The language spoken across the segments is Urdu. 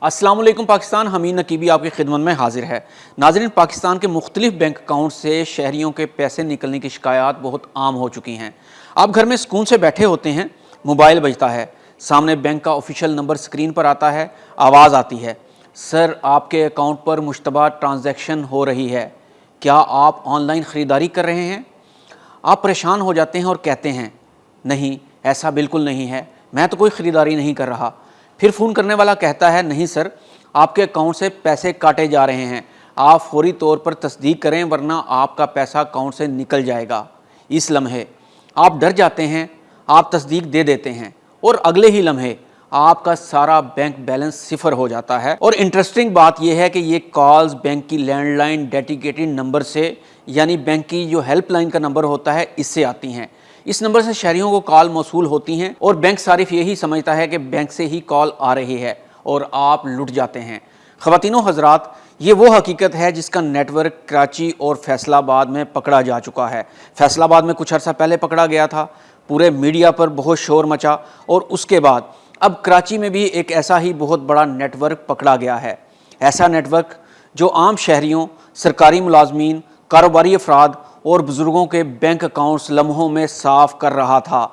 السلام علیکم پاکستان، حمید نقیبی آپ کی خدمت میں حاضر ہے۔ ناظرین، پاکستان کے مختلف بینک اکاؤنٹ سے شہریوں کے پیسے نکلنے کی شکایات بہت عام ہو چکی ہیں۔ آپ گھر میں سکون سے بیٹھے ہوتے ہیں، موبائل بجتا ہے، سامنے بینک کا آفیشیل نمبر سکرین پر آتا ہے، آواز آتی ہے، سر آپ کے اکاؤنٹ پر مشتبہ ٹرانزیکشن ہو رہی ہے، کیا آپ آن لائن خریداری کر رہے ہیں؟ آپ پریشان ہو جاتے ہیں اور کہتے ہیں نہیں، ایسا بالکل نہیں ہے، میں تو کوئی خریداری نہیں کر رہا۔ پھر فون کرنے والا کہتا ہے نہیں سر، آپ کے اکاؤنٹ سے پیسے کاٹے جا رہے ہیں، آپ فوری طور پر تصدیق کریں ورنہ آپ کا پیسہ اکاؤنٹ سے نکل جائے گا۔ اس لمحے آپ ڈر جاتے ہیں، آپ تصدیق دے دیتے ہیں اور اگلے ہی لمحے آپ کا سارا بینک بیلنس صفر ہو جاتا ہے۔ اور انٹرسٹنگ بات یہ ہے کہ یہ کالز بینک کی لینڈ لائن ڈیڈیکیٹڈ نمبر سے، یعنی بینک کی جو ہیلپ لائن کا نمبر ہوتا ہے، اس سے آتی ہیں۔ اس نمبر سے شہریوں کو کال موصول ہوتی ہیں اور بینک صارف یہی سمجھتا ہے کہ بینک سے ہی کال آ رہی ہے اور آپ لٹ جاتے ہیں۔ خواتین و حضرات، یہ وہ حقیقت ہے جس کا نیٹ ورک کراچی اور فیصل آباد میں پکڑا جا چکا ہے۔ فیصل آباد میں کچھ عرصہ پہلے پکڑا گیا تھا، پورے میڈیا پر بہت شور مچا، اور اس کے بعد اب کراچی میں بھی ایک ایسا ہی بہت بڑا نیٹ ورک پکڑا گیا ہے۔ ایسا نیٹ ورک جو عام شہریوں، سرکاری ملازمین، کاروباری افراد اور بزرگوں کے بینک اکاؤنٹس لمحوں میں صاف کر رہا تھا۔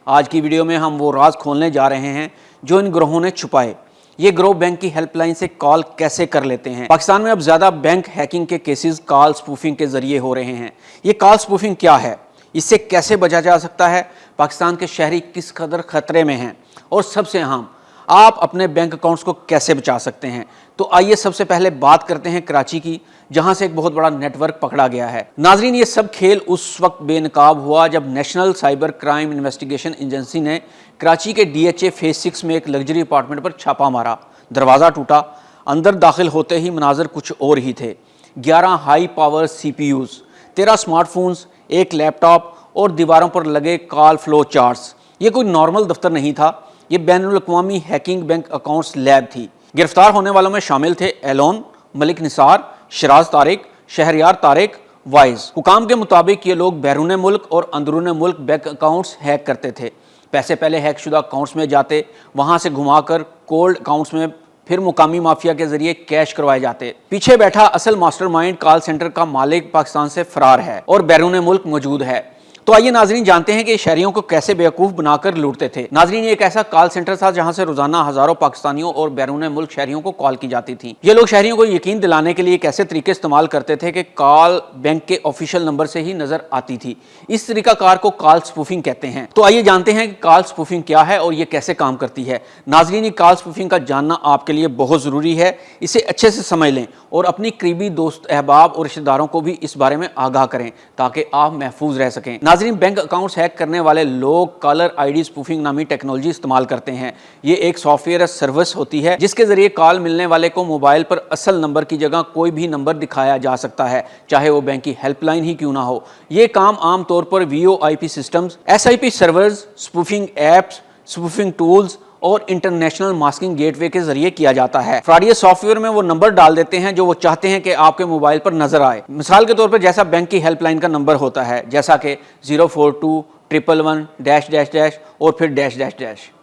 آج کی ویڈیو میں ہم وہ راز کھولنے جا رہے ہیں جو ان گروہوں نے چھپائے۔ یہ گروہ بینک کی ہیلپ لائن سے کال کیسے کر لیتے ہیں؟ پاکستان میں اب زیادہ بینک ہیکنگ کے کیسز کال سپوفنگ کے ذریعے ہو رہے ہیں۔ یہ کال سپوفنگ کیا ہے؟ اس سے کیسے بچا جا سکتا ہے؟ پاکستان کے شہری کس قدر خطرے میں ہیں؟ اور سب سے اہم، آپ اپنے بینک اکاؤنٹس کو کیسے بچا سکتے ہیں؟ تو آئیے سب سے پہلے بات کرتے ہیں کراچی کی، جہاں سے ایک بہت بڑا نیٹ ورک پکڑا گیا ہے۔ ناظرین، یہ سب کھیل اس وقت بے نقاب ہوا جب national cyber crime investigation agency نے کراچی کے DHA فیز 6 میں ایک لگژری اپارٹمنٹ پر چھاپا مارا۔ دروازہ ٹوٹا، اندر داخل ہوتے ہی مناظر کچھ اور ہی تھے۔ 11 high power CPUs، 13 smart phones, ایک لیپ ٹاپ اور دیواروں پر لگے کال فلو چارٹس۔ یہ کوئی نارمل دفتر نہیں تھا، یہ بین الاقوامی ہیکنگ بینک اکاؤنٹس لیب تھی۔ گرفتار ہونے والوں میں شامل تھے ایلون، ملک نثار، شراز طارق، شہریار طارق، وائز۔ حکام کے مطابق یہ لوگ بیرون ملک اور اندرون ملک بینک اکاؤنٹس ہیک کرتے تھے۔ پیسے پہلے ہیک شدہ اکاؤنٹس میں جاتے، وہاں سے گھما کر کولڈ اکاؤنٹس میں، پھر مقامی مافیا کے ذریعے کیش کروائے جاتے۔ پیچھے بیٹھا اصل ماسٹر مائنڈ کال سینٹر کا مالک پاکستان سے فرار ہے اور بیرون ملک موجود ہے۔ تو آئیے ناظرین جانتے ہیں کہ شہریوں کو کیسے بیوقوف بنا کر لوٹتے تھے۔ ناظرین، یہ ایک ایسا کال سینٹر تھا جہاں سے روزانہ ہزاروں پاکستانیوں اور بیرون ملک شہریوں کو کال کی جاتی تھی۔ یہ لوگ شہریوں کو یقین دلانے کے لیے ایک ایسے طریقے استعمال کرتے تھے کہ کال بینک کے آفیشیل نمبر سے ہی نظر آتی تھی۔ اس طریقہ کار کو کال سپوفنگ کہتے ہیں۔ تو آئیے جانتے ہیں کہ کال سپوفنگ کیا ہے اور یہ کیسے کام کرتی ہے۔ ناظرین، یہ کال سپوفنگ کا جاننا آپ کے لیے بہت ضروری ہے، اسے اچھے سے سمجھ لیں اور اپنی قریبی دوست، احباب اور رشتہ داروں کو بھی اس بارے میں آگاہ کریں تاکہ آپ محفوظ رہ سکیں۔ ناظرین، بینک اکاؤنٹس ہیک کرنے والے لوگ کالر ID سپوفنگ نامی ٹیکنالوجی استعمال کرتے ہیں۔ یہ ایک سافٹ ویئر سروس ہوتی ہے جس کے ذریعے کال ملنے والے کو موبائل پر اصل نمبر کی جگہ کوئی بھی نمبر دکھایا جا سکتا ہے، چاہے وہ بینک کی ہیلپ لائن ہی کیوں نہ ہو۔ یہ کام عام طور پر VoIP systems, SIP servers, spoofing apps, spoofing tools اور انٹرنیشنل ماسکنگ گیٹ وے کے ذریعے کیا جاتا ہے۔ فراڈی سافٹ ویئر میں وہ نمبر ڈال دیتے ہیں جو وہ چاہتے ہیں کہ آپ کے موبائل پر نظر آئے۔ مثال کے طور پر جیسا بینک کی ہیلپ لائن کا نمبر ہوتا ہے، جیسا کہ 0421111 اور پھر ۔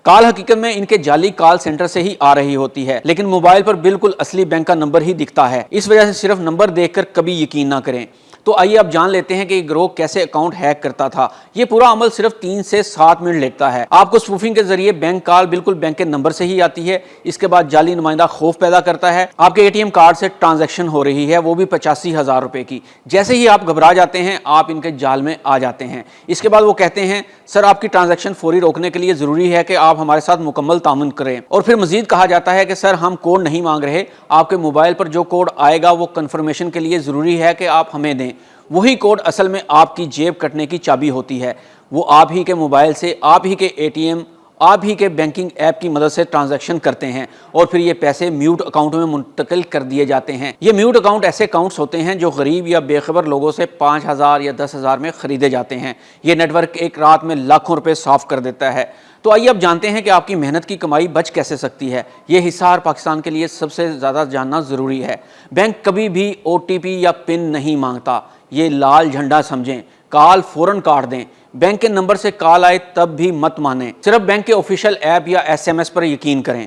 کال حقیقت میں ان کے جعلی کال سینٹر سے ہی آ رہی ہوتی ہے، لیکن موبائل پر بالکل اصلی بینک کا نمبر ہی دکھتا ہے۔ اس وجہ سے صرف نمبر دیکھ کر کبھی یقین نہ کریں۔ تو آئیے اب جان لیتے ہیں کہ یہ گروہ کیسے اکاؤنٹ ہیک کرتا تھا۔ یہ پورا عمل صرف 3 سے 7 منٹ لیتا ہے۔ آپ کو سپوفنگ کے ذریعے بینک کال بالکل بینک کے نمبر سے ہی آتی ہے۔ اس کے بعد جعلی نمائندہ خوف پیدا کرتا ہے، آپ کے ATM کارڈ سے ٹرانزیکشن ہو رہی ہے، وہ بھی 85,000 روپے کی۔ جیسے ہی آپ گھبرا جاتے ہیں، آپ ان کے جال میں آ جاتے ہیں۔ اس کے بعد وہ کہتے ہیں سر، آپ کی ٹرانزیکشن فوری روکنے کے لیے ضروری ہے کہ آپ ہمارے ساتھ مکمل تعاون کریں، اور پھر مزید کہا جاتا ہے کہ سر ہم کوڈ نہیں مانگ رہے، آپ کے موبائل پر جو کوڈ آئے گا وہ کنفرمیشن کے لیے ضروری ہے کہ آپ ہمیں دیں۔ وہی کوڈ اصل میں آپ کی جیب کٹنے کی چابی ہوتی ہے۔ وہ آپ ہی کے موبائل سے، آپ ہی کے ATM، آپ ہی کے بینکنگ ایپ کی مدد سے ٹرانزیکشن کرتے ہیں اور پھر یہ پیسے میوٹ اکاؤنٹ میں منتقل کر دیے جاتے ہیں۔ یہ میوٹ اکاؤنٹ ایسے اکاؤنٹس ہوتے ہیں جو غریب یا بے خبر لوگوں سے 5,000 یا 10,000 میں خریدے جاتے ہیں۔ یہ نیٹ ورک ایک رات میں لاکھوں روپے صاف کر دیتا ہے۔ تو آئیے اب جانتے ہیں کہ آپ کی محنت کی کمائی بچ کیسے سکتی ہے۔ یہ حصہ ہر پاکستان کے لیے سب سے زیادہ جاننا ضروری ہے۔ بینک کبھی بھی OTP یا پن نہیں مانگتا، یہ لال جھنڈا سمجھیں۔ کال فوراً کاٹ دیں۔ بینک کے نمبر سے کال آئے تب بھی مت مانیں، صرف بینک کے آفیشیل ایپ یا SMS پر یقین کریں۔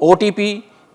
OTP,